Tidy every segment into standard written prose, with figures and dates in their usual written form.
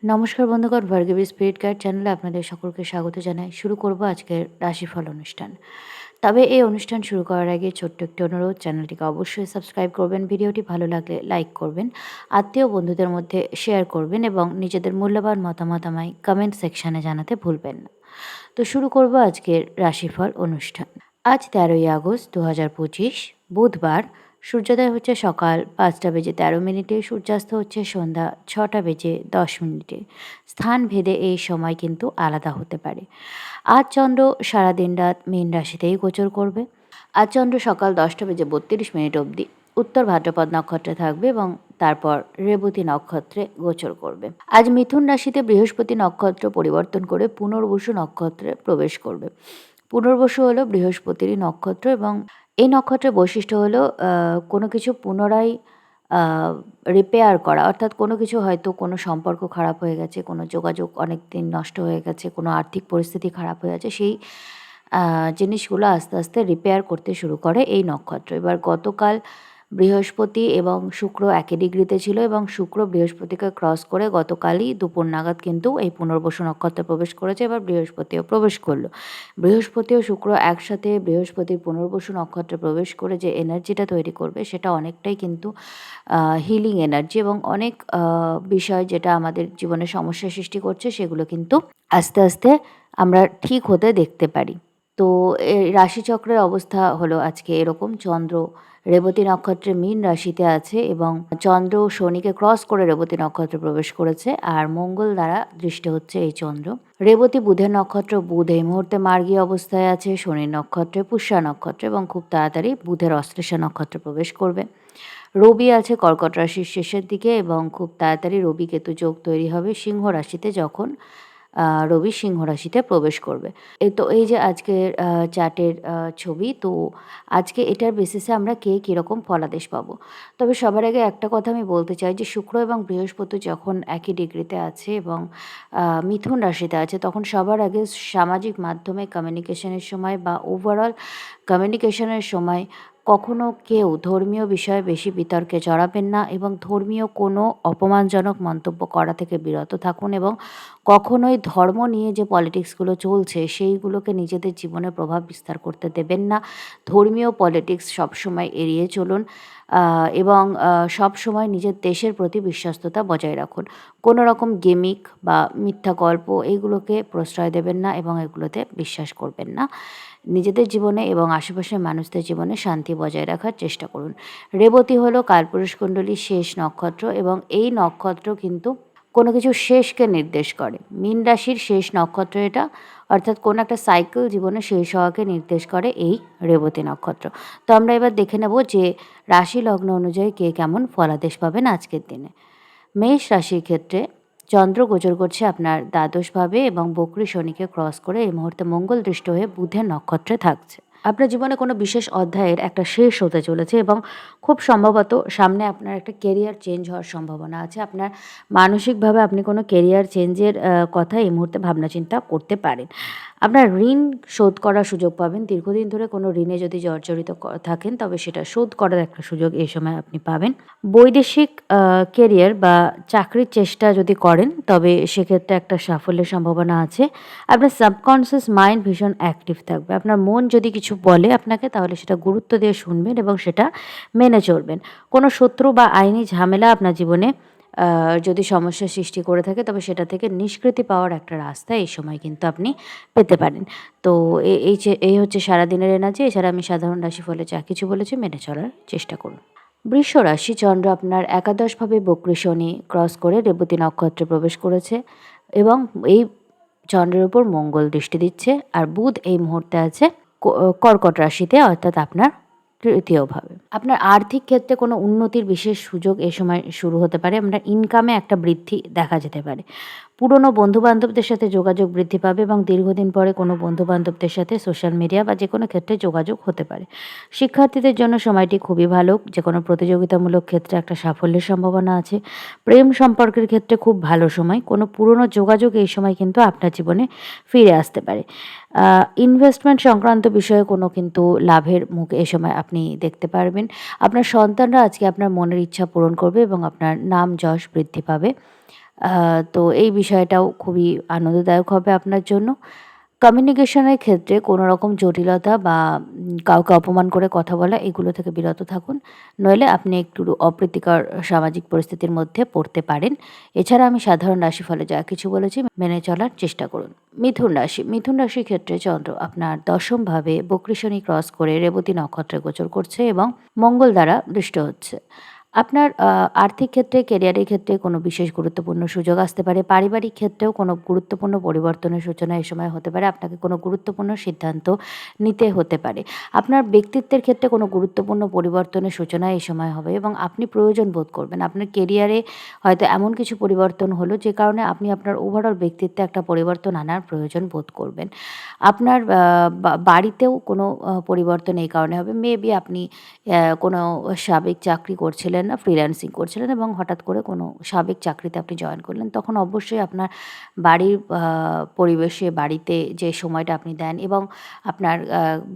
নমস্কার বন্ধুগণ, Bhargavi spirit guide চ্যানেলে আপনাদের সকলকে স্বাগত জানাই। শুরু করব আজকের রাশিফল অনুষ্ঠান। তবে এই অনুষ্ঠান শুরু করার আগে ছোট্ট একটি অনুরোধ, চ্যানেলটিকে অবশ্যই সাবস্ক্রাইব করবেন, ভিডিওটি ভালো লাগলে লাইক করবেন, আত্মীয় বন্ধুদের মধ্যে শেয়ার করবেন এবং নিজেদের মূল্যবান মতামত আমায় কমেন্ট সেকশানে জানাতে ভুলবেন না। তো শুরু করব আজকের রাশিফল অনুষ্ঠান। আজ 13ই আগস্ট 2025, বুধবার। সূর্যোদয় হচ্ছে সকাল 5টা বেজে 13 মিনিটে, সূর্যাস্ত হচ্ছে সন্ধ্যা 6টা বেজে 10 মিনিটে। স্থান ভেদে এই সময় কিন্তু আলাদা হতে পারে। আজ চন্দ্র সারাদিন রাত মীন রাশিতেই গোচর করবে। আজ চন্দ্র সকাল 10টা বেজে 32 মিনিট অবধি উত্তর ভাদ্রপদ নক্ষত্রে থাকবে এবং তারপর রেবতী নক্ষত্রে গোচর করবে। আজ মিথুন রাশিতে বৃহস্পতি নক্ষত্র পরিবর্তন করে পুনর্বসু নক্ষত্রে প্রবেশ করবে। পুনর্বসু হলো বৃহস্পতিরই নক্ষত্র এবং এই নক্ষত্রের বৈশিষ্ট্য হলো কোনো কিছু পুনরায় আ রিপেয়ার করা। অর্থাৎ কোনো কিছু হয়তো কোনো সম্পর্ক খারাপ হয়ে গেছে, কোনো যোগাযোগ অনেকদিন নষ্ট হয়ে গেছে, কোনো আর্থিক পরিস্থিতি খারাপ হয়ে আছে, সেই আ জিনিসগুলো আস্তে, আস্তে রিপেয়ার করতে শুরু করে এই নক্ষত্র। এবার গতকাল বৃহস্পতি এবং শুক্র একই ডিগ্রিতে ছিল এবং শুক্র বৃহস্পতিকে ক্রস করে গতকালই দুপুর নাগাদ কিন্তু এই পুনর্বসু নক্ষত্রে প্রবেশ করেছে। এবার বৃহস্পতিও প্রবেশ করল। বৃহস্পতি ও শুক্র একসাথে বৃহস্পতির পুনর্বসু নক্ষত্রে প্রবেশ করে যে এনার্জিটা তৈরি করবে সেটা অনেকটাই কিন্তু হিলিং এনার্জি এবং অনেক বিষয় যেটা আমাদের জীবনে সমস্যার সৃষ্টি করছে সেগুলো কিন্তু আস্তে, আস্তে আমরা ঠিক হতে দেখতে পারি। তো এই রাশিচক্রের অবস্থা হলো আজকে এরকম। চন্দ্র রেবতী নক্ষত্রে মীন রাশিতে আছে এবং চন্দ্র শনিকে ক্রস করে রেবতী নক্ষত্রে প্রবেশ করেছে, আর মঙ্গল দ্বারা দৃষ্ট হচ্ছে এই চন্দ্র। রেবতী বুধের নক্ষত্র, বুধ এই মুহূর্তে মার্গী অবস্থায় আছে শনির নক্ষত্রে, পুষ্যা নক্ষত্রে এবং খুব তাড়াতাড়ি বুধের অশ্লেষা নক্ষত্রে প্রবেশ করবে। রবি আছে কর্কট রাশির শেষের দিকে এবং খুব তাড়াতাড়ি রবি কেতু যোগ তৈরি হবে সিংহ রাশিতে, যখন রবি সিংহ রাশিতে প্রবেশ করবে। এই যে আজকের চার্টের ছবি। তো আজকে এটার বেসিসে আমরা কে কীরকম ফলাদেশ পাবো। তবে সবার আগে একটা কথা আমি বলতে চাই যে শুক্র এবং বৃহস্পতি যখন একই ডিগ্রিতে আছে এবং মিথুন রাশিতে আছে, তখন সবার আগে সামাজিক মাধ্যমে কমিউনিকেশনের সময় বা ওভারঅল কমিউনিকেশনের সময় কখনো কেউ ধর্মীয় বিষয়ে বেশি বিতর্কে জড়াবেন না এবং ধর্মীয় কোনো অপমানজনক মন্তব্য করা থেকে বিরত থাকুন এবং কখনোই ধর্ম নিয়ে যে পলিটিক্সগুলো চলছে সেইগুলোকে নিজেদের জীবনে প্রভাব বিস্তার করতে দেবেন না। ধর্মীয় পলিটিক্স সবসময় এড়িয়ে চলুন এবং সবসময় নিজের দেশের প্রতি বিশ্বস্ততা বজায় রাখুন। কোনো রকম গেমিক বা মিথ্যা গল্প এইগুলোকে প্রশ্রয় দেবেন না এবং এগুলোতে বিশ্বাস করবেন না। নিজেদের জীবনে এবং আশেপাশের মানুষদের জীবনে শান্তি বজায় রাখার চেষ্টা করুন। রেবতী হলো কালপুরুষ কুণ্ডলীর শেষ নক্ষত্র এবং এই নক্ষত্র কিন্তু কোনো কিছু শেষকে নির্দেশ করে। মীন রাশির শেষ নক্ষত্র এটা, অর্থাৎ কোনো একটা সাইকেল জীবনে শেষ হওয়াকে নির্দেশ করে এই রেবতী নক্ষত্র। তো আমরা এবার দেখে নেব যে রাশি লগ্ন অনুযায়ী কে কেমন ফলাদেশ পাবেন আজকের দিনে। মেষ রাশির ক্ষেত্রে চন্দ্র গোচর করছে আপনার দ্বাদশভাবে এবং বকরি শনিকে ক্রস করে এই মুহূর্তে মঙ্গল দৃষ্ট হয়ে বুধের নক্ষত্রে থাকছে। আপনার জীবনে কোনো বিশেষ অধ্যায়ের একটা শেষ হতে চলেছে এবং খুব সম্ভবত সামনে আপনার একটা কেরিয়ার চেঞ্জ হওয়ার সম্ভাবনা আছে। আপনার মানসিকভাবে আপনি কোনো কেরিয়ার চেঞ্জের কথা এই মুহূর্তে ভাবনা চিন্তা করতে পারেন। আপনার ঋণ শোধ করার সুযোগ পাবেন। দীর্ঘদিন ধরে কোনো ঋণে যদি জর্জরিত থাকেন তবে সেটা শোধ করার একটা সুযোগ এই সময় আপনি পাবেন। বৈদেশিক কেরিয়ার বা চাকরির চেষ্টা যদি করেন তবে সেক্ষেত্রে একটা সাফল্যের সম্ভাবনা আছে। আপনার সাবকনসিয়াস মাইন্ড ভীষণ অ্যাক্টিভ থাকবে। আপনার মন যদি কিছু বলে আপনাকে তাহলে সেটা গুরুত্ব দিয়ে শুনবেন এবং সেটা মেনে চলবেন। কোনো শত্রু বা আইনি ঝামেলা আপনার জীবনে যদি সমস্যার সৃষ্টি করে থাকে তবে সেটা থেকে নিষ্কৃতি পাওয়ার একটা রাস্তা এই সময় কিন্তু আপনি পেতে পারেন। তো এই হচ্ছে সারাদিনের এনার্জি। এছাড়া আমি সাধারণ রাশিফলে যা কিছু বলেছি মেনে চলার চেষ্টা করুন। বৃষ রাশি, চন্দ্র আপনার একাদশভাবে বকরি শনি ক্রস করে রেবতী নক্ষত্রে প্রবেশ করেছে এবং এই চন্দ্রের উপর মঙ্গল দৃষ্টি দিচ্ছে, আর বুধ এই মুহূর্তে আছে কর্কট রাশিতে, অর্থাৎ আপনার তৃতীয়ভাবে। আপনার আর্থিক ক্ষেত্রে কোনো উন্নতির বিশেষ সুযোগ এ সময় শুরু হতে পারে। আপনার ইনকামে একটা বৃদ্ধি দেখা যেতে পারে। পুরনো বন্ধুবান্ধবদের সাথে যোগাযোগ বৃদ্ধি পাবে এবং দীর্ঘদিন পরে কোনো বন্ধুবান্ধবদের সাথে সোশ্যাল মিডিয়া বা যেকোনো ক্ষেত্রে যোগাযোগ হতে পারে। শিক্ষার্থীদের জন্য সময়টি খুবই ভালো। যেকোনো প্রতিযোগিতামূলক ক্ষেত্রে একটা সাফল্যের সম্ভাবনা আছে। প্রেম সম্পর্কের ক্ষেত্রে খুব ভালো সময়। কোনো পুরনো যোগাযোগ এই সময় কিন্তু আপনার জীবনে ফিরে আসতে পারে। ইনভেস্টমেন্ট সংক্রান্ত বিষয়ে কোনো কিন্তু লাভের মুখ এ সময় আপনি দেখতে পারবেন। আপনার সন্তানরা আজকে আপনার মনের ইচ্ছা পূরণ করবে এবং আপনার নাম যশ বৃদ্ধি পাবে। তো এই বিষয়টাও খুবই আনন্দদায়ক হবে আপনার জন্য। কমিউনিকেশনের ক্ষেত্রে কোনো রকম জটিলতা বা কাউকে অপমান করে কথা বলা এগুলো থেকে বিরত থাকুন। নইলে আপনি একটু অপ্রীতিকর সামাজিক পরিস্থিতির মধ্যে পড়তে পারেন। এছাড়া আমি সাধারণ রাশিফলে যা কিছু বলেছি মেনে চলার চেষ্টা করুন। মিথুন রাশি, মিথুন রাশির ক্ষেত্রে চন্দ্র আপনার ১০ম ভাবে বক্রী শনি ক্রস করে রেবতী নক্ষত্রে গোচর করছে এবং মঙ্গল দ্বারা দৃষ্ট হচ্ছে। আপনার আর্থিক ক্ষেত্রে, ক্যারিয়ারের ক্ষেত্রে কোনো বিশেষ গুরুত্বপূর্ণ সুযোগ আসতে পারে। পারিবারিক ক্ষেত্রেও কোনো গুরুত্বপূর্ণ পরিবর্তনের সূচনা এ সময় হতে পারে। আপনাকে কোনো গুরুত্বপূর্ণ সিদ্ধান্ত নিতে হতে পারে। আপনার ব্যক্তিত্বের ক্ষেত্রে কোনো গুরুত্বপূর্ণ পরিবর্তনের সূচনা এই সময় হবে এবং আপনি প্রয়োজন বোধ করবেন। আপনার কেরিয়ারে হয়তো এমন কিছু পরিবর্তন হলো যে কারণে আপনি আপনার ওভারঅল ব্যক্তিত্বে একটা পরিবর্তন আনার প্রয়োজন বোধ করবেন। আপনার বাড়িতেও কোনো পরিবর্তন এই কারণে হবে। মেবি আপনি কোনো সাবেক চাকরি করছিলেন না, ফ্রিল্যান্সিং করছিলেন এবং হঠাৎ করে কোনো সাবেক চাকরিতে আপনি জয়েন করলেন। তখন অবশ্যই আপনার বাড়ির পরিবেশে, বাড়িতে যে সময়টা আপনি দেন এবং আপনার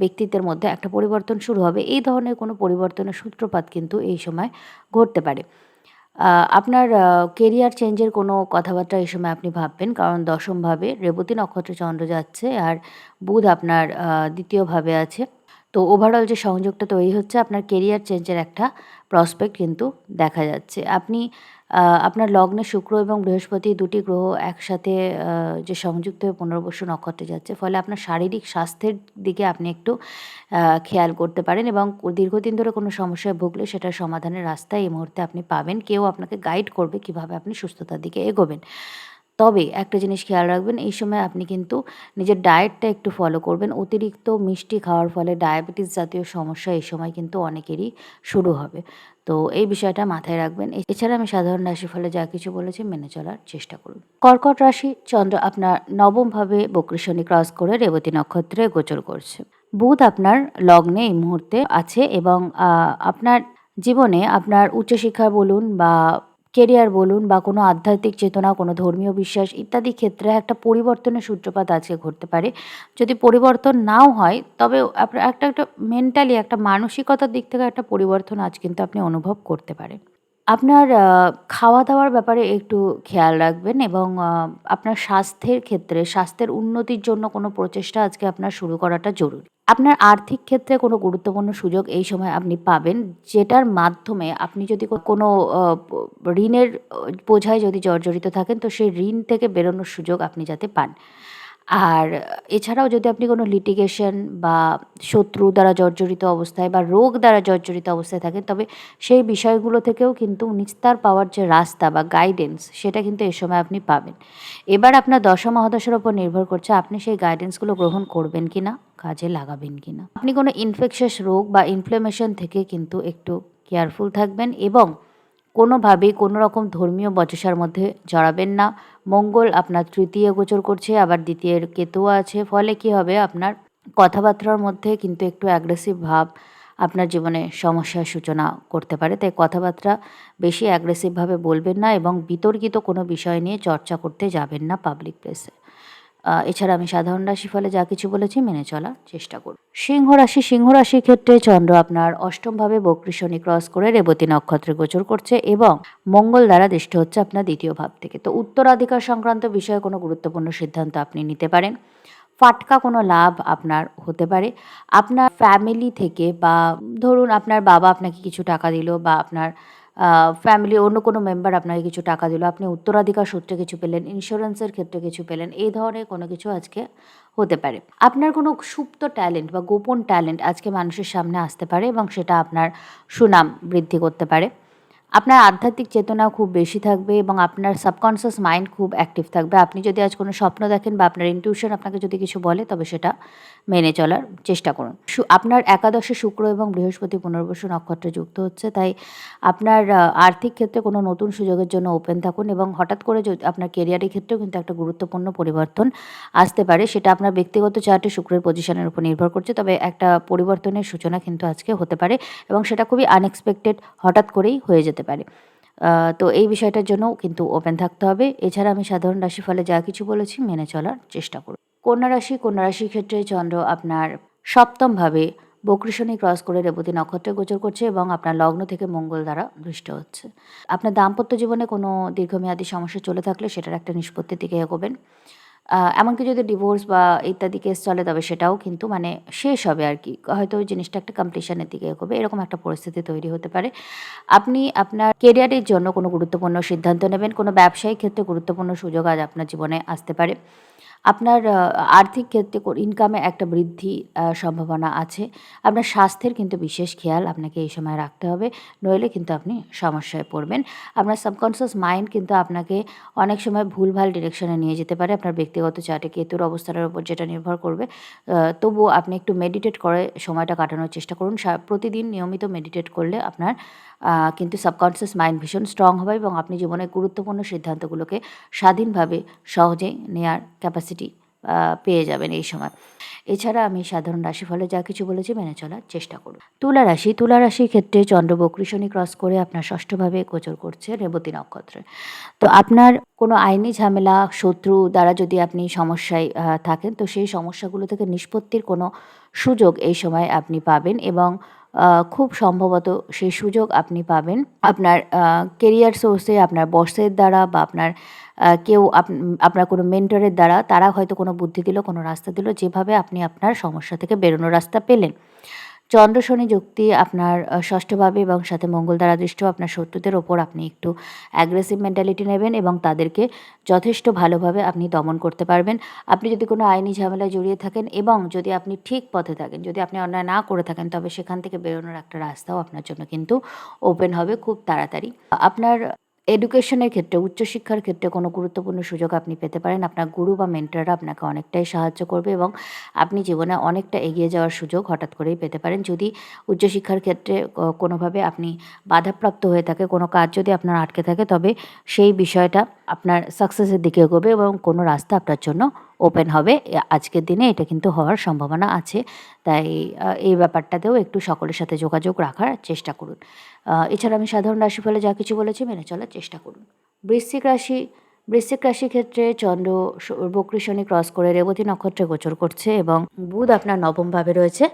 ব্যক্তিত্বের মধ্যে একটা পরিবর্তন শুরু হবে। এই ধরনের কোনো পরিবর্তনের সূত্রপাত কিন্তু এই সময় ঘটতে পারে। আপনার কেরিয়ার চেঞ্জের কোনো কথাবার্তা এই সময় আপনি ভাববেন। কারণ ১০ম ভাবে রেবতী নক্ষত্রে চন্দ্র যাচ্ছে আর বুধ আপনার ২য় ভাবে আছে। তো ওভারঅল যে সংযোগটা তৈরি হচ্ছে আপনার কেরিয়ার চেঞ্জের একটা প্রসপেক্ট কিন্তু দেখা যাচ্ছে। আপনি আপনার লগ্নে শুক্র এবং বৃহস্পতি ২ টি গ্রহ একসাথে যে সংযুক্ত হয়ে পুনর্বসু নক্ষত্রে যাচ্ছে। ফলে আপনার শারীরিক স্বাস্থ্যের দিকে আপনি একটু খেয়াল করতে পারেন এবং দীর্ঘদিন ধরে কোনো সমস্যায় ভুগলে সেটার সমাধানের রাস্তা এই মুহূর্তে আপনি পাবেন। কেউ আপনাকে গাইড করবে কিভাবে আপনি সুস্থতার দিকে এগোবেন। তবে একটা জিনিস খেয়াল রাখবেন, এই সময় আপনি কিন্তু নিজের ডায়েটটা একটু ফলো করবেন। অতিরিক্ত মিষ্টি খাওয়ার ফলে ডায়াবেটিস জাতীয় সমস্যা এই সময় কিন্তু অনেকেরই শুরু হবে। তো এই বিষয়টা মাথায় রাখবেন। এছাড়া আমি সাধারণ রাশিফলে যা কিছু বলেছি মেনে চলার চেষ্টা করুন। কর্কট রাশি, চন্দ্র আপনার ৯ম ভাবে বক্রী শনি ক্রস করে রেবতী নক্ষত্রে গোচর করছে। বুধ আপনার লগ্নে এই মুহূর্তে আছে এবং আপনার জীবনে আপনার উচ্চশিক্ষা বলুন বা কেরিয়ার বলুন বা কোনো আধ্যাত্মিক চেতনা, কোনো ধর্মীয় বিশ্বাস ইত্যাদি ক্ষেত্রে একটা পরিবর্তনের সূত্রপাত আজকে ঘটতে পারে। যদি পরিবর্তন নাও হয় তবে আপনার একটা মেন্টালি একটা মানসিকতার দিক থেকে একটা পরিবর্তন আজ কিন্তু আপনি অনুভব করতে পারেন। আপনার খাওয়া-দাওয়ার ব্যাপারে একটু খেয়াল রাখবেন এবং আপনার স্বাস্থ্যের ক্ষেত্রে স্বাস্থ্যের উন্নতির জন্য কোনো প্রচেষ্টা আজকে আপনার শুরু করাটা জরুরি। আপনার আর্থিক ক্ষেত্রে কোনো গুরুত্বপূর্ণ সুযোগ এই সময় আপনি পাবেন, যেটার মাধ্যমে আপনি যদি কোনো ঋণের বোঝায় যদি জর্জরিত থাকেন, তো সেই ঋণ থেকে বেরোনোর সুযোগ আপনি যাতে পান। আর এছাড়াও যদি আপনি কোনো লিটিগেশন বা শত্রু দ্বারা জর্জরিত অবস্থায় বা রোগ দ্বারা জর্জরিত অবস্থায় থাকেন, তবে সেই বিষয়গুলো থেকেও কিন্তু নিস্তার পাওয়ার যে রাস্তা বা গাইডেন্স সেটা কিন্তু এ সময় আপনি পাবেন। এবার আপনার দশা মহাদশার উপর নির্ভর করছে আপনি সেই গাইডেন্সগুলো গ্রহণ করবেন কিনা, কাজে লাগাবেন কিনা। আপনি কোনো ইনফেকশাস রোগ বা ইনফ্লামেশন থেকে কিন্তু একটু কেয়ারফুল থাকবেন এবং কোনোভাবেই কোনো রকম ধর্মীয় বচসার মধ্যে জড়াবেন না। মঙ্গল আপনার ৩য় গোচর করছে, আবার ২য় কেতুও আছে। ফলে কী হবে, আপনার কথাবার্তার মধ্যে কিন্তু একটু অ্যাগ্রেসিভ ভাব আপনার জীবনে সমস্যার সূচনা করতে পারে। তাই কথাবার্তা বেশি অ্যাগ্রেসিভভাবে বলবেন না এবং বিতর্কিত কোনো বিষয় নিয়ে চর্চা করতে যাবেন না পাবলিক প্লেসে। এছাড়া আমি সাধারণ রাশিফলে যা কিছু বলেছি মেনে চলার চেষ্টা করব। সিংহ রাশি, সিংহ রাশির ক্ষেত্রে চন্দ্র আপনার ৮ম ভাবে বক্রী শনি ক্রস করে রেবতী নক্ষত্রে গোচর করছে এবং মঙ্গল দ্বারা দৃষ্ট হচ্ছে আপনার ২য় ভাব থেকে। তো উত্তরাধিকার সংক্রান্ত বিষয়ে কোনো গুরুত্বপূর্ণ সিদ্ধান্ত আপনি নিতে পারেন। ফাটকা কোনো লাভ আপনার হতে পারে। আপনার ফ্যামিলি থেকে বা ধরুন আপনার বাবা আপনাকে কিছু টাকা দিল বা আপনার ফ্যামিলির অন্য কোনো মেম্বার আপনাকে কিছু টাকা দিল, আপনি উত্তরাধিকার সূত্রে কিছু পেলেন, ইন্স্যুরেন্সের ক্ষেত্রে কিছু পেলেন, এই ধরনের কোনো কিছু আজকে হতে পারে। আপনার কোনো সুপ্ত ট্যালেন্ট বা গোপন ট্যালেন্ট আজকে মানুষের সামনে আসতে পারে এবং সেটা আপনার সুনাম বৃদ্ধি করতে পারে। আপনার আধ্যাত্মিক চেতনা খুব বেশি থাকবে এবং আপনার সাবকনসিয়াস মাইন্ড খুব অ্যাক্টিভ থাকবে। আপনি যদি আজ কোনো স্বপ্ন দেখেন বা আপনার ইনটিউশন আপনাকে যদি কিছু বলে, তবে সেটা মেনে চলার চেষ্টা করুন। আপনার একাদশে শুক্র এবং বৃহস্পতি পুনর্বসু নক্ষত্রে যুক্ত হচ্ছে, তাই আপনার আর্থিক ক্ষেত্রে কোনো নতুন সুযোগের জন্য ওপেন থাকুন এবং হঠাৎ করে আপনার কেরিয়ারের ক্ষেত্রেও কিন্তু একটা গুরুত্বপূর্ণ পরিবর্তন আসতে পারে। সেটা আপনার ব্যক্তিগত চার্টে শুক্রের পজিশনের উপর নির্ভর করছে, তবে একটা পরিবর্তনের সূচনা কিন্তু আজকে হতে পারে এবং সেটা খুবই আনএক্সপেক্টেড, হঠাৎ করেই হয়ে যেতে পারে। তো এই বিষয়টার জন্যও কিন্তু ওপেন থাকতে হবে। এছাড়া আমি সাধারণ রাশিফলে যা কিছু বলেছি মেনে চলার চেষ্টা করুন। কন্যা রাশি, কন্যা রাশির ক্ষেত্রে চন্দ্র আপনার ৭ম ভাবে বকরি শনি ক্রস করে রেবতী নক্ষত্রে গোচর করছে এবং আপনার লগ্ন থেকে মঙ্গল দ্বারা দৃষ্ট হচ্ছে। আপনার দাম্পত্য জীবনে কোনো দীর্ঘমেয়াদী সমস্যা চলে থাকলে সেটার একটা নিষ্পত্তির দিকে এগোবেন। এমনকি যদি ডিভোর্স বা ইত্যাদি কেস চলে তবে সেটাও কিন্তু মানে শেষ হবে আর কি। হয়তো ওই জিনিসটা একটা কমপ্লিশনের দিকে এগোবে, এরকম একটা পরিস্থিতি তৈরি হতে পারে। আপনি আপনার কেরিয়ারের জন্য কোনো গুরুত্বপূর্ণ সিদ্ধান্ত নেবেন, কোনো ব্যবসায়িক ক্ষেত্রে গুরুত্বপূর্ণ সুযোগ আজ আপনার জীবনে আসতে পারে। আপনার আর্থিক ক্ষেত্রে ইনকামে একটা বৃদ্ধি সম্ভাবনা আছে। আপনার স্বাস্থ্যের কিন্তু বিশেষ খেয়াল আপনাকে এই সময় রাখতে হবে, নইলে কিন্তু আপনি সমস্যায় পড়বেন। আপনার সাবকনসিয়াস মাইন্ড কিন্তু আপনাকে অনেক সময় ভুলভাল ডিরেকশনে নিয়ে যেতে পারে। আপনার ব্যক্তিগত চার্টে কেতুর অবস্থানের উপর যেটা নির্ভর করবে। তবুও আপনি একটু মেডিটেট করে সময়টা কাটানোর চেষ্টা করুন। প্রতিদিন নিয়মিত মেডিটেট করলে আপনার কিন্তু সাবকনসিয়াস মাইন্ড ভীষণ স্ট্রং হবে এবং আপনি জীবনের গুরুত্বপূর্ণ সিদ্ধান্তগুলোকে স্বাধীনভাবে সহজেই নেয়ার ক্যাপাসিটি পেয়ে যাবেন এই সময়। এছাড়া আমি সাধারণ রাশিফলে যা কিছু বলেছি মেনে চলার চেষ্টা করুন। তুলা রাশির ক্ষেত্রে চন্দ্র বকরি শনি ক্রস করে আপনার ষষ্ঠভাবে গোচর করছে রেবতী নক্ষত্রে। তো আপনার কোনো আইনি ঝামেলা, শত্রু দ্বারা যদি আপনি সমস্যায় থাকেন, তো সেই সমস্যাগুলো থেকে নিষ্পত্তির কোনো সুযোগ এই সময় আপনি পাবেন এবং খুব সম্ভবত সেই সুযোগ আপনি পাবেন আপনার কেরিয়ার সোর্সে, আপনার বসের দ্বারা বা আপনার কেউ আপনার কোনো মেন্টরের দ্বারা। তারা হয়তো কোনো বুদ্ধি দিল, কোনো রাস্তা দিল, যেভাবে আপনি আপনার সমস্যা থেকে বেরোনোর রাস্তা পেলেন। চন্দ্র শনি যুক্তি আপনার ষষ্ঠভাবে এবং সাথে মঙ্গল দ্বারা দৃষ্ট আপনার শত্রুদের ওপর আপনি একটু অ্যাগ্রেসিভ মেন্টালিটি নেবেন এবং তাদেরকে যথেষ্ট ভালোভাবে আপনি দমন করতে পারবেন। আপনি যদি কোনো আইনি ঝামেলায় জড়িয়ে থাকেন এবং যদি আপনি ঠিক পথে থাকেন, যদি আপনি অন্যায় না করে থাকেন, তবে সেখান থেকে বেরোনোর একটা রাস্তাও আপনার জন্য কিন্তু ওপেন হবে খুব তাড়াতাড়ি। আপনার এডুকেশনের ক্ষেত্রে, উচ্চশিক্ষার ক্ষেত্রে কোনো গুরুত্বপূর্ণ সুযোগ আপনি পেতে পারেন। আপনার গুরু বা মেন্টররা আপনাকে অনেকটাই সাহায্য করবে এবং আপনি জীবনে অনেকটা এগিয়ে যাওয়ার সুযোগ হঠাৎ করেই পেতে পারেন। যদি উচ্চশিক্ষার ক্ষেত্রে কোনোভাবে আপনি বাধাপ্রাপ্ত হয়ে থাকে, কোনো কাজ যদি আপনার আটকে থাকে, তবে সেই বিষয়টা আপনার সাকসেসের দিকে এগোবে এবং কোনো রাস্তা আপনার জন্য ওপেন হবে। আজকের দিনে এটা কিন্তু হওয়ার সম্ভাবনা আছে। তাই এই ব্যাপারটাতেও একটু সকলের সাথে যোগাযোগ রাখার চেষ্টা করুন। এছাড়া আমি সাধারণ রাশিফলে যা কিছু বলেছি মেনে চলার চেষ্টা করুন। বৃশ্চিক রাশির ক্ষেত্রে চন্দ্র বকরি শনি ক্রস করে রেবতী নক্ষত্রে গোচর করছে এবং বুধ আপনার নবম ভাবে রয়েছে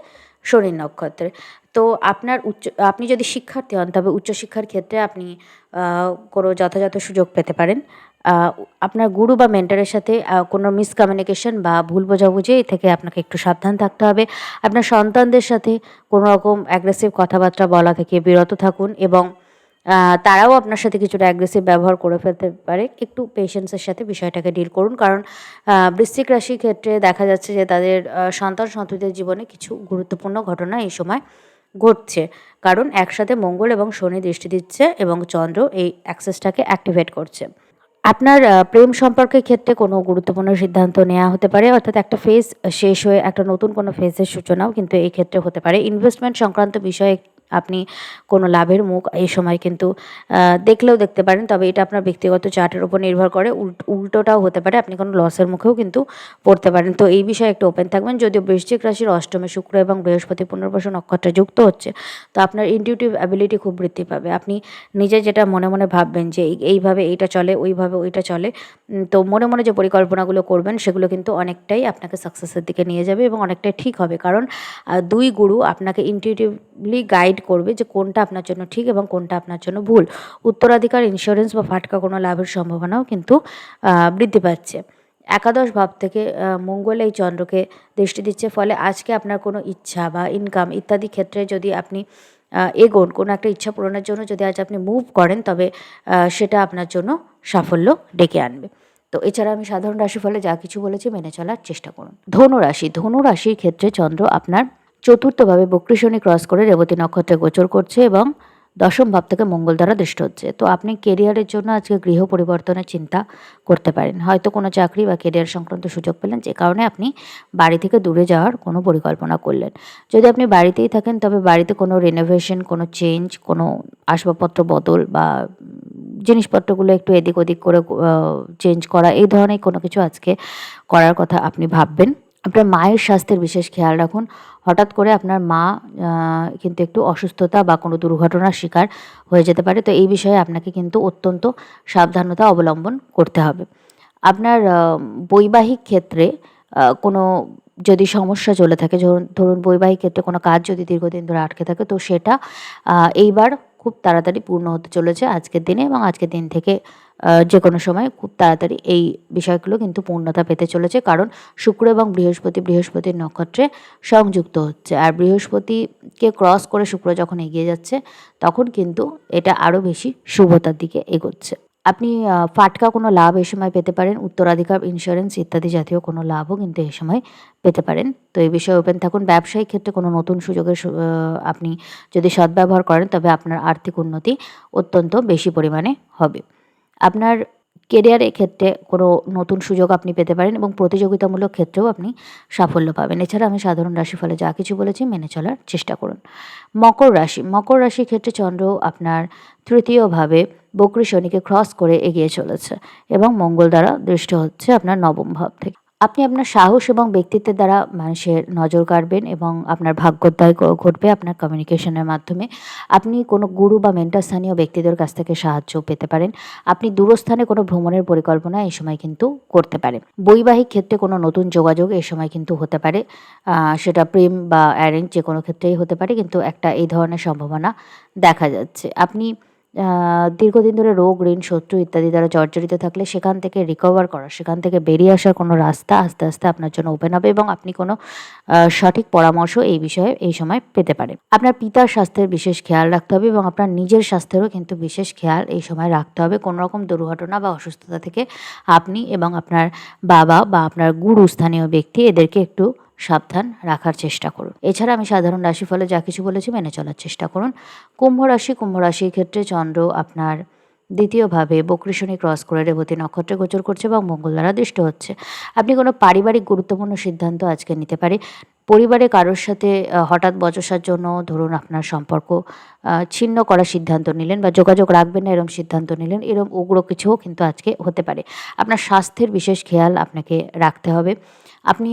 শনির নক্ষত্রে। তো আপনি যদি শিক্ষার্থী হন, তবে উচ্চশিক্ষার ক্ষেত্রে আপনি কোনো যথাযথ সুযোগ পেতে পারেন। আপনার গুরু বা মেন্টরের সাথে কোনো মিসকমিউনিকেশন বা ভুল বোঝাবুঝি থেকে আপনাকে একটু সাবধান থাকতে হবে। আপনার সন্তানদের সাথে কোনো রকম অ্যাগ্রেসিভ কথাবার্তা বলা থেকে বিরত থাকুন এবং তারাও আপনার সাথে কিছুটা অ্যাগ্রেসিভ ব্যবহার করে ফেলতে পারে। একটু পেশেন্সের সাথে বিষয়টাকে ডিল করুন, কারণ বৃশ্চিক রাশির ক্ষেত্রে দেখা যাচ্ছে যে তাদের সন্তান-সন্ততিদের জীবনে কিছু গুরুত্বপূর্ণ ঘটনা এই সময় ঘটছে। কারণ একসাথে মঙ্গল এবং শনি দৃষ্টি দিচ্ছে এবং চন্দ্র এই অ্যাক্সেসটাকে অ্যাক্টিভেট করছে। আপনার প্রেম সম্পর্কের ক্ষেত্রে কোনো গুরুত্বপূর্ণ সিদ্ধান্ত নেওয়া হতে পারে, অর্থাৎ একটা ফেজ শেষ হয়ে একটা নতুন কোনো ফেজের সূচনাও কিন্তু এই ক্ষেত্রে হতে পারে। ইনভেস্টমেন্ট সংক্রান্ত বিষয়ে আপনি কোনো লাভের মুখ এই সময় কিন্তু দেখলেও দেখতে পারেন, তবে এটা আপনার ব্যক্তিগত চার্টের উপর নির্ভর করে। উল্টোটাও হতে পারে, আপনি কোনো লসের মুখেও কিন্তু পড়তে পারেন। তো এই বিষয়ে একটু ওপেন থাকবেন। যদিও বৃশ্চিক রাশির অষ্টমে শুক্র এবং বৃহস্পতি পুনর্বসু নক্ষত্রে যুক্ত হচ্ছে, তো আপনার ইনটিউটিভ অ্যাবিলিটি খুব বৃদ্ধি পাবে। আপনি নিজে যেটা মনে মনে ভাববেন যে এইভাবে এইটা চলে, ওইভাবে ওইটা চলে, তো মনে মনে যে পরিকল্পনাগুলো করবেন সেগুলো কিন্তু অনেকটাই আপনাকে সাকসেসের দিকে নিয়ে যাবে এবং অনেকটাই ঠিক হবে। কারণ দুই গুরু আপনাকে ইনটিউটিভলি গাইড করবে যে কোনটা আপনার জন্য ঠিক এবং কোনটা আপনার জন্য ভুল। উত্তরাধিকার, ইন্স্যুরেন্স বা ফাটকা কোনো লাভের সম্ভাবনাও কিন্তু বৃদ্ধি পাচ্ছে। একাদশ ভাব থেকে মঙ্গল এই চন্দ্রকে দৃষ্টি দিচ্ছে, ফলে আজকে আপনার কোনো ইচ্ছা বা ইনকাম ইত্যাদি ক্ষেত্রে যদি আপনি এগোন, কোনো একটা ইচ্ছা পূরণের জন্য যদি আজ আপনি মুভ করেন, তবে সেটা আপনার জন্য সাফল্য ডেকে আনবে। তো এছাড়া আমি সাধারণ রাশিফলে যা কিছু বলেছি মেনে চলার চেষ্টা করুন। ধনুরাশির ক্ষেত্রে চন্দ্র আপনার চতুর্থভাবে বকরি শনি ক্রস করে রেবতী নক্ষত্রে গোচর করছে এবং দশম ভাব থেকে মঙ্গল দ্বারা দৃষ্ট হচ্ছে। তো আপনি কেরিয়ারের জন্য আজকে গৃহ পরিবর্তনের চিন্তা করতে পারেন। হয়তো কোনো চাকরি বা কেরিয়ার সংক্রান্ত সুযোগ পেলেন, যে কারণে আপনি বাড়ি থেকে দূরে যাওয়ার কোনো পরিকল্পনা করলেন। যদি আপনি বাড়িতেই থাকেন, তবে বাড়িতে কোনো রিনোভেশন, কোনো চেঞ্জ, কোনো আসবাবপত্র বদল বা জিনিসপত্রগুলো একটু এদিক ওদিক করে চেঞ্জ করা, এই ধরনের কোনো কিছু আজকে করার কথা আপনি ভাববেন। আপনার মায়ের স্বাস্থ্যের বিশেষ খেয়াল রাখুন। হঠাৎ করে আপনার মা কিন্তু একটু অসুস্থতা বা কোনো দুর্ঘটনার শিকার হয়ে যেতে পারে। তো এই বিষয়ে আপনাকে কিন্তু অত্যন্ত সাবধানতা অবলম্বন করতে হবে। আপনার বৈবাহিক ক্ষেত্রে কোনো যদি সমস্যা চলে থাকে, ধরুন বৈবাহিক ক্ষেত্রে কোনো কাজ যদি দীর্ঘদিন ধরে আটকে থাকে, তো সেটা এইবার খুব তাড়াতাড়ি পূর্ণ হতে চলেছে আজকের দিনে, এবং আজকের দিন থেকে যেকোনো সময় খুব তাড়াতাড়ি এই বিষয়গুলো কিন্তু পূর্ণতা পেতে চলেছে। কারণ শুক্র এবং বৃহস্পতির নক্ষত্রে সংযুক্ত হচ্ছে, আর বৃহস্পতিকে ক্রস করে শুক্র যখন এগিয়ে যাচ্ছে, তখন কিন্তু এটা আরও বেশি শুভতার দিকে এগোচ্ছে। আপনি ফাটকা কোনো লাভ এই সময় পেতে পারেন, উত্তরাধিকার, ইন্স্যুরেন্স ইত্যাদি জাতীয় কোনো লাভও কিন্তু এই সময় পেতে পারেন। তো এই বিষয়ে ওপেন থাকুন। ব্যবসায়িক ক্ষেত্রে কোনো নতুন সুযোগের আপনি যদি সদ্ব্যবহার করেন, তবে আপনার আর্থিক উন্নতি অত্যন্ত বেশি পরিমাণে হবে। আপনার কেরিয়ারের ক্ষেত্রে কোনো নতুন সুযোগ আপনি পেতে পারেন, এবং প্রতিযোগিতামূলক ক্ষেত্রেও আপনি সাফল্য পাবেন। এছাড়া আমি সাধারণ রাশিফলে যা কিছু বলেছি মেনে চলার চেষ্টা করুন। মকর রাশির ক্ষেত্রে চন্দ্র আপনার তৃতীয়ভাবে বক্রী শনিকে ক্রস করে এগিয়ে চলেছে, এবং মঙ্গল দ্বারা দৃষ্ট হচ্ছে আপনার নবম ভাব থেকে। আপনি আপনার সাহস এবং ব্যক্তিত্বের দ্বারা মানুষের নজর কাড়বেন, এবং আপনার ভাগ্যোদয় ঘটবে আপনার কমিউনিকেশনের মাধ্যমে। আপনি কোনো গুরু বা মেন্টর স্থানীয় ব্যক্তিদের কাছ থেকে সাহায্য পেতে পারেন। আপনি দূরস্থানে কোনো ভ্রমণের পরিকল্পনা এই সময় কিন্তু করতে পারেন। বৈবাহিক ক্ষেত্রে কোনো নতুন যোগাযোগ এই সময় কিন্তু হতে পারে, সেটা প্রেম বা অ্যারেঞ্জ যে কোনো ক্ষেত্রেই হতে পারে, কিন্তু একটা এই ধরনের সম্ভাবনা দেখা যাচ্ছে। আপনি দীর্ঘদিন ধরে রোগ, ঋণ, শত্রু ইত্যাদি দ্বারা জর্জরিত থাকলে সেখান থেকে রিকভার করা, সেখান থেকে বেরিয়ে আসার কোনো রাস্তা আস্তে আস্তে আপনার জন্য ওপেন হবে, এবং আপনি কোনো সঠিক পরামর্শ এই বিষয়ে এই সময় পেতে পারেন। আপনার পিতার স্বাস্থ্যের বিশেষ খেয়াল রাখতে হবে, এবং আপনার নিজের স্বাস্থ্যেরও কিন্তু বিশেষ খেয়াল এই সময় রাখতে হবে। কোনো রকম দুর্ঘটনা বা অসুস্থতা থেকে আপনি এবং আপনার বাবা বা আপনার গুরু স্থানীয় ব্যক্তি এদেরকে একটু সাবধান রাখার চেষ্টা করুন। এছাড়া আমি সাধারণ রাশিফলে যা কিছু বলেছি মেনে চলার চেষ্টা করুন। কুম্ভ রাশির ক্ষেত্রে চন্দ্র আপনার দ্বিতীয়ভাবে বক্রী শনি ক্রস করে রেবতী নক্ষত্রে গোচর করছে, এবং মঙ্গল দ্বারা দৃষ্ট হচ্ছে। আপনি কোনো পারিবারিক গুরুত্বপূর্ণ সিদ্ধান্ত আজকে নিতে পারে। পরিবারে কারোর সাথে হঠাৎ বচসার জন্য ধরুন আপনার সম্পর্ক ছিন্ন করার সিদ্ধান্ত নিলেন, বা যোগাযোগ রাখবেন না এরকম সিদ্ধান্ত নিলেন, এরকম উগ্র কিছুও কিন্তু আজকে হতে পারে। আপনার স্বাস্থ্যের বিশেষ খেয়াল আপনাকে রাখতে হবে। আপনি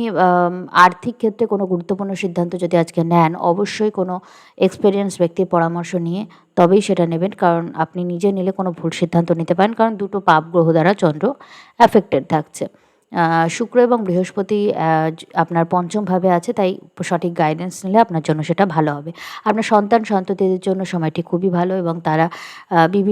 আর্থিক ক্ষেত্রে কোনো গুরুত্বপূর্ণ সিদ্ধান্ত যদি আজকে নেন, অবশ্যই কোনো এক্সপেরিয়েন্স ব্যক্তির পরামর্শ নিয়ে তবেই সেটা নেবেন, কারণ আপনি নিজে নিলে কোনো ভুল সিদ্ধান্ত নিতে পারেন, কারণ দুটো পাপ গ্রহ দ্বারা চন্দ্র অ্যাফেক্টেড থাকছে। শুক্র এবং বৃহস্পতি আপনার পঞ্চমভাবে আছে, তাই সঠিক গাইডেন্স নিলে আপনার জন্য সেটা ভালো হবে। আপনার সন্ততিদের জন্য সময়টি খুবই ভালো, এবং তারা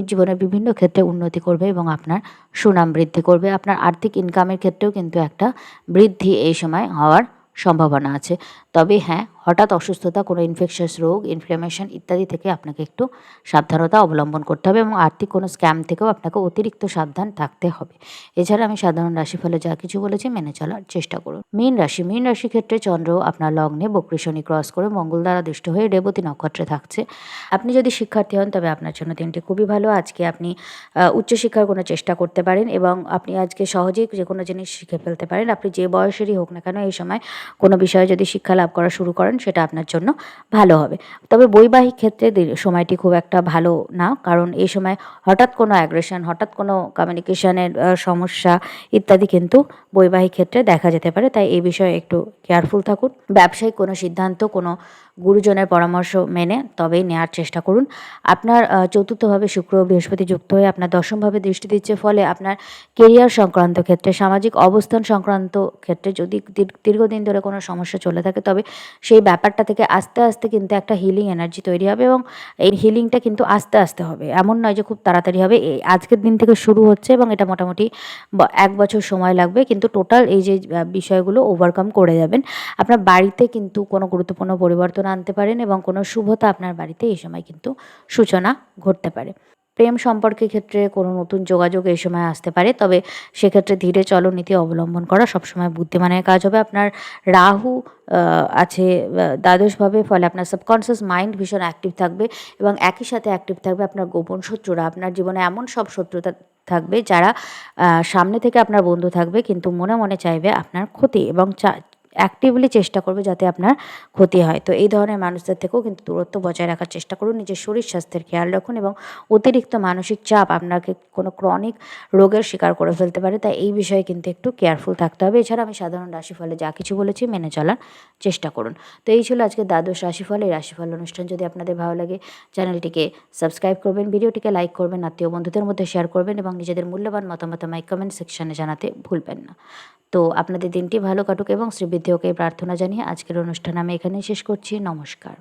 জীবনের বিভিন্ন ক্ষেত্রে উন্নতি করবে, এবং আপনার সুনাম বৃদ্ধি করবে। আপনার আর্থিক ইনকামের ক্ষেত্রেও কিন্তু একটা বৃদ্ধি এই সময় হওয়ার সম্ভাবনা আছে। তবে হ্যাঁ, হঠাৎ অসুস্থতা, কোনো ইনফেকশাস রোগ, ইনফ্লামেশন ইত্যাদি থেকে আপনাকে একটু সাবধানতা অবলম্বন করতে হবে, এবং আর্থিক কোনো স্ক্যাম থেকেও আপনাকে অতিরিক্ত সাবধান থাকতে হবে। এছাড়া আমি সাধারণ রাশিফলে যা কিছু বলেছি মেনে চলার চেষ্টা করুন। মীন রাশির ক্ষেত্রে চন্দ্র আপনার লগ্নে বক্রী শনি ক্রস করে মঙ্গল দ্বারা দৃষ্ট হয়ে রেবতী নক্ষত্রে থাকছে। আপনি যদি শিক্ষার্থী হন, তবে আপনার জন্য দিনটি খুবই ভালো। আজকে আপনি উচ্চশিক্ষার কোনো চেষ্টা করতে পারেন, এবং আপনি আজকে সহজেই যে কোনো জিনিস শিখে ফেলতে পারেন। আপনি যে বয়সেরই হোক না কেন, এই সময় কোনো বিষয়ে যদি শিক্ষা লাভ করা শুরু করেন, সেটা আপনার জন্য ভালো হবে। তবে বৈবাহিক ক্ষেত্রে সময়টি খুব একটা ভালো না, কারণ এই সময় হঠাৎ কোনো অ্যাগ্রেশন, হঠাৎ কোনো কমিউনিকেশনের সমস্যা ইত্যাদি কিন্তু বৈবাহিক ক্ষেত্রে দেখা যেতে পারে, তাই এই বিষয়ে একটু কেয়ারফুল থাকুন। ব্যবসায়িক কোনো সিদ্ধান্ত কোনো গুরুজনের পরামর্শ মেনে তবেই নেওয়ার চেষ্টা করুন। আপনার চতুর্থভাবে শুক্র ও বৃহস্পতি যুক্ত হয়ে আপনার দশমভাবে দৃষ্টি দিচ্ছে, ফলে আপনার কেরিয়ার সংক্রান্ত ক্ষেত্রে, সামাজিক অবস্থান সংক্রান্ত ক্ষেত্রে যদি দীর্ঘদিন ধরে কোনো সমস্যা চলে থাকে, তবে সেই ব্যাপারটা থেকে আস্তে আস্তে কিন্তু একটা হিলিং এনার্জি তৈরি হবে, এবং এই হিলিংটা কিন্তু আস্তে আস্তে হবে, এমন নয় যে খুব তাড়াতাড়ি হবে। এই আজকের দিন থেকে শুরু হচ্ছে, এবং এটা মোটামুটি 1 বছর সময় লাগবে, কিন্তু টোটাল এই যে বিষয়গুলো ওভারকাম করে যাবেন। আপনার বাড়িতে কিন্তু কোনো গুরুত্বপূর্ণ পরিবর্তন আনতে পারেন, এবং কোনো শুভতা আপনার বাড়িতে এই সময় কিন্তু সূচনা ঘটতে পারে। প্রেম সম্পর্কের ক্ষেত্রে কোনো নতুন যোগাযোগ এই সময় আসতে পারে, তবে সেক্ষেত্রে ধীরে চলনীতি অবলম্বন করা সবসময় বুদ্ধিমানের কাজ হবে। আপনার রাহু আছে দ্বাদশভাবে, ফলে আপনার সাবকনসিয়াস মাইন্ড ভীষণ অ্যাক্টিভ থাকবে, এবং একই সাথে অ্যাক্টিভ থাকবে আপনার গোপন শত্রুরা। আপনার জীবনে এমন সব শত্রুতা থাকবে যারা সামনে থেকে আপনার বন্ধু থাকবে, কিন্তু মনে মনে চাইবে আপনার ক্ষতি, এবং অ্যাক্টিভলি চেষ্টা করবে যাতে আপনার ক্ষতি হয়। তো এই ধরনের মানুষদের থেকেও কিন্তু দূরত্ব বজায় রাখার চেষ্টা করুন। নিজের শরীর স্বাস্থ্যের খেয়াল রাখুন, এবং অতিরিক্ত মানসিক চাপ আপনাকে কোনো ক্রনিক রোগের শিকার করে ফেলতে পারে, তাই এই বিষয়ে কিন্তু একটু কেয়ারফুল থাকতে হবে। এছাড়া আমি সাধারণ রাশিফলে যা কিছু বলেছি মেনে চলার চেষ্টা করুন। তো এই ছিল আজকে দ্বাদশ রাশিফল। এই রাশিফল অনুষ্ঠান যদি আপনাদের ভালো লাগে, চ্যানেলটিকে সাবস্ক্রাইব করবেন, ভিডিওটিকে লাইক করবেন, আত্মীয় বন্ধুদের মধ্যে শেয়ার করবেন, এবং নিজেদের মূল্যবান মতামত আমায় কমেন্ট সেকশনে জানাতে ভুলবেন না। তো আপনাদের দিনটি ভালো কাটুক, এবং শ্রীবৃদ্ধি মধ্যে ওকে প্রার্থনা জানিয়ে আজকের অনুষ্ঠান আমি এখানেই শেষ করছি। নমস্কার।